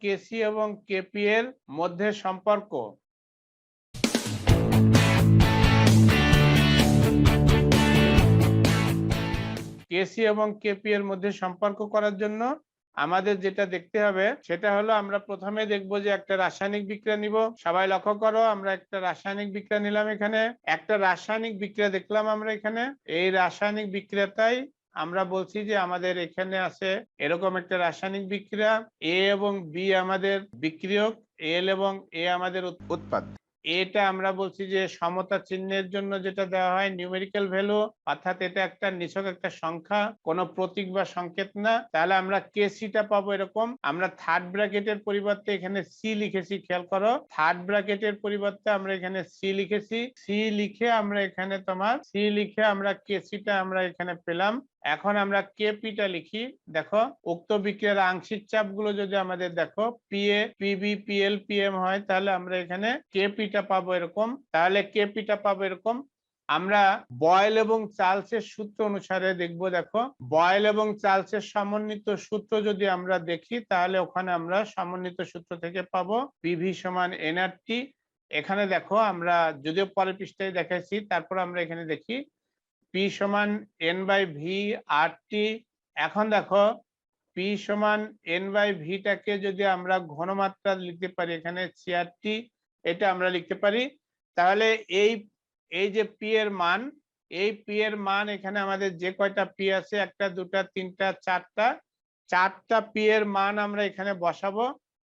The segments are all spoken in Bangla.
কেসি এবং কেপি এর মধ্যে সম্পর্ক। কেসি এবং কেপি এর মধ্যে সম্পর্ক করার জন্য আমাদের যেটা দেখতে হবে সেটা হলো, আমরা প্রথমে দেখবো যে একটা রাসায়নিক বিক্রিয়া নিব। সবাই লক্ষ্য করো, আমরা একটা রাসায়নিক বিক্রিয়া নিলাম। এখানে একটা রাসায়নিক বিক্রিয়া দেখলাম আমরা এখানে। এই রাসায়নিক বিক্রিয়াটাই আমরা বলছি যে আমাদের এখানে আছে এরকম একটা রাসায়নিক বিক্রিয়া, এ এবং বি আমাদের বিক্রিয়ক, এল এবং এ আমাদের উৎপাদ। এটা আমরা বলছি যে সমতা চিহ্নের জন্য যেটা দেওয়া হয় নিউমেরিক্যাল ভ্যালু, অর্থাৎ এটা একটা নিছক একটা সংখ্যা, কোনো প্রতীক বা সংকেত না। তাহলে আমরা কেসিটা পাবো এরকম। আমরা থার্ড ব্র্যাকেটের পরিবর্তে এখানে সি লিখেছি, খেয়াল করো, থার্ড ব্র্যাকেটের পরিবর্তে আমরা এখানে সি লিখেছি। সি লিখে আমরা কেসিটা আমরা এখানে পেলাম। এখন আমরা কেপিটা লিখি। দেখো, উক্ত বিক্রিয়ার আংশিক চাপগুলো যদি আমাদের দেখো পিএ, পিবি, পিএল, পিএম হয়, তাহলে আমরা এখানে কেপিটা পাবো এরকম। তাহলে কেপিটা পাবো এরকম। আমরা বয়েল এবং চার্লসের সূত্র অনুসারে দেখবো। দেখো, বয়েল এবং চার্লসের সমন্বিত সূত্র যদি আমরা দেখি, তাহলে ওখানে আমরা সমন্বিত সূত্র থেকে পাবো পিভি সমান এনআরটি। এখানে দেখো, আমরা যদিও পরের পৃষ্ঠায় দেখাইছি, তারপর আমরা এখানে দেখি পি সমান এন বাই ভি আর টি। এখন দেখো, পি সমান এন বাই ভিটাকে যদি আমরা ঘনমাত্রা লিখতে পারি এখানে সিআরটি, এটা আমরা লিখতে পারি। তাহলে এই যে পি এর মান, এই পি এর মান এখানে আমাদের যে কয়টা পি আছে, একটা, দুটা, তিনটা, চারটা পি এর মান আমরা এখানে বসাবো।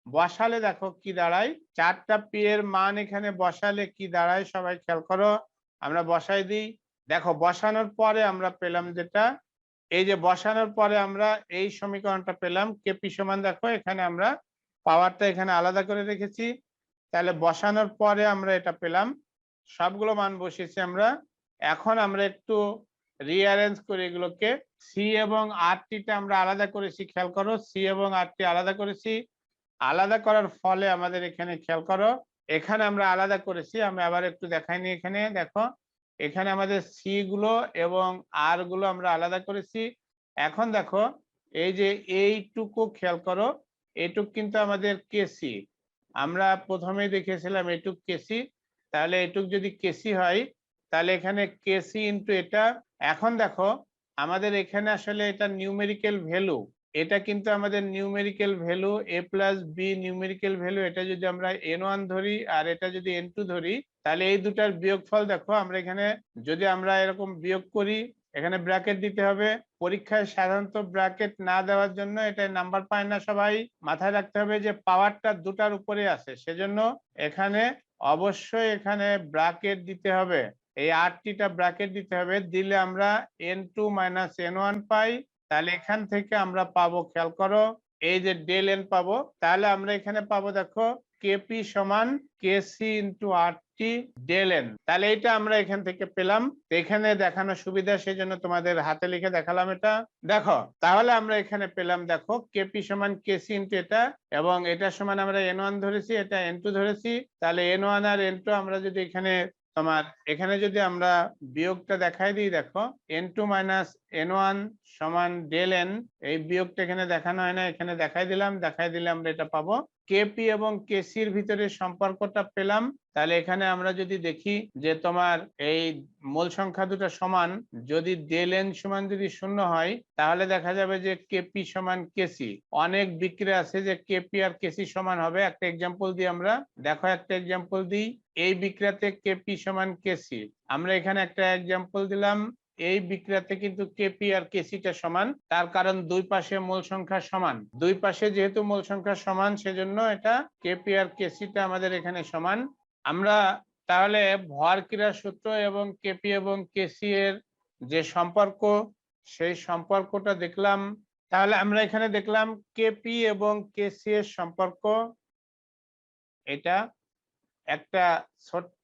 বসালে দেখো কি দাঁড়ায়, চারটা পি এর মান এখানে বসালে কি দাঁড়ায়, সবাই খেয়াল করো। আমরা বসাই দিই। দেখো, বসানোর পরে আমরা পেলাম যেটা, এই যে বসানোর পরে আমরা এই সমীকরণটা পেলাম, কেপি সমান, দেখো এখানে আমরা পাওয়ারটা এখানে আলাদা করে রেখেছি। তাহলে বসানোর পরে আমরা এটা পেলাম, সবগুলো মান বসিয়েছি আমরা। এখন আমরা একটু রিঅ্যারেঞ্জ করে এগুলোকে, সি এবং আর টিটা আমরা আলাদা করেছি, খেয়াল করো, সি এবং আর টি আলাদা করেছি। আলাদা করার ফলে আমাদের এখানে খেয়াল করো, এখানে আমরা আলাদা করেছি। আমি আবার একটু দেখাইনি, এখানে দেখো, এখানে আমাদের সি গুলো এবং আর গুলো আমরা আলাদা করেছি। এখন দেখো, এই যে এইটুকু খেয়াল করো, এইটুক কিন্তু আমাদের কেসি। আমরা প্রথমেই দেখেছিলাম এইটুক কেসি। তাহলে এইটুক যদি কেসি হয়, তাহলে এখানে কেসি ইন্টু এটা। এখন দেখো, আমাদের এখানে আসলে এটা নিউমেরিক্যাল ভ্যালু, এটা কিন্তু আমাদের নিউমেরিক্যাল ভ্যালু এ প্লাস বি নিউমেরিক্যাল ভ্যালু। এটা যদি আমরা n1 ধরি আর এটা যদি n2 ধরি, তাহলে এই দুটার বিয়োগফল দেখো, আমরা এখানে যদি আমরা এরকম বিয়োগ করি, এখানে ব্র্যাকেট দিতে হবে। পরীক্ষায় সাধারণত ব্র্যাকেট না দেওয়ার জন্য এটা নাম্বার পায় না। সবাই মাথায় রাখতে হবে যে পাওয়ারটা দুটার উপরে আছে, সেজন্য এখানে অবশ্যই এখানে ব্র্যাকেট দিতে হবে। এই আরটিটা ব্র্যাকেট দিতে হবে, দিলে আমরা n2 মাইনাস n1 পাই। তাহলে এখান থেকে আমরা পাবো, খেয়াল করো, এই যে ডেল এন পাবো। তাহলে আমরা এখানে পাবো, দেখো, কেপি সমান কেসি ইন্টু আর টি ডেল এন। তাহলে এটা আমরা এখান থেকে পেলাম। এখানে দেখানো সুবিধা, সেই জন্য তোমাদের হাতে লিখে দেখালাম এটা। দেখো, তাহলে আমরা এখানে পেলাম, দেখো, কেপি সমান কেসি ইন্টু এটা, এবং এটা সমান আমরা n1 ধরেছি, এটা n2 ধরেছি। তাহলে n1 আর n2 আমরা যদি এখানে যদি আমরা বিয়োগটা দেখাই দিই, দেখো, n2 মাইনাস n1 সমান ডেল এন। এই বিয়োগটা এখানে দেখানো হয় না, এখানে দেখাই দিলে আমরা এটা পাবো। কেপি এবং কেসির ভিতরে সম্পর্কটা পেলাম। তাহলে এখানে আমরা যদি দেখি যে তোমার এই মোল সংখ্যা দুটো সমান, যদি ডেল এন সমান যদি 0 হয়, তাহলে দেখা যাবে যে কেপি সমান কেসি। অনেক বিক্রিয়া আছে যে কেপি আর কেসি সমান হবে। একটা এক্সাম্পল দিই আমরা, দেখো, একটা এক্সাম্পল দিই। এই বিক্রিয়াতে কেপি সমান কেসি, আমরা এখানে একটা এক্সাম্পল দিলাম। এই বিক্রিয়াতে কিন্তু কেপি আর কেসিটা সমান, তার কারণ দুই পাশে মোল সংখ্যা সমান। দুই পাশে যেহেতু মোল সংখ্যা সমান, সেজন্য এটা কেপি আর কেসিটা আমাদের এখানে সমান। আমরা তাহলে ভর ক্রিয়ার সূত্র এবং কেপি এবং কেসি এর যে সম্পর্ক, সেই সম্পর্কটা দেখলাম। তাহলে আমরা এখানে দেখলাম কেপি এবং কেসি এর সম্পর্ক। এটা একটা ছোট্ট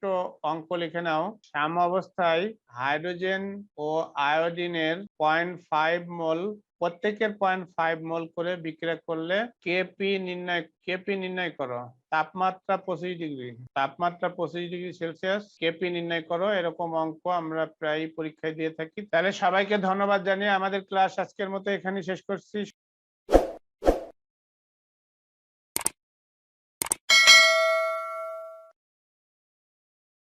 অঙ্ক লিখে নাও। সাম অবস্থায় হাইড্রোজেন ও আয়োডিনের 0.5 মোল, প্রত্যেকের 0.5 মোল করে বিক্রিয়া করলে কেপি নির্ণয় করো। তাপমাত্রা 25 ডিগ্রি সেলসিয়াস, কেপি নির্ণয় করো। এরকম অঙ্ক আমরা প্রায় পরীক্ষায় দিয়ে থাকি। তাহলে সবাইকে ধন্যবাদ জানিয়ে আমাদের ক্লাস আজকের মতো এখানে শেষ করছি।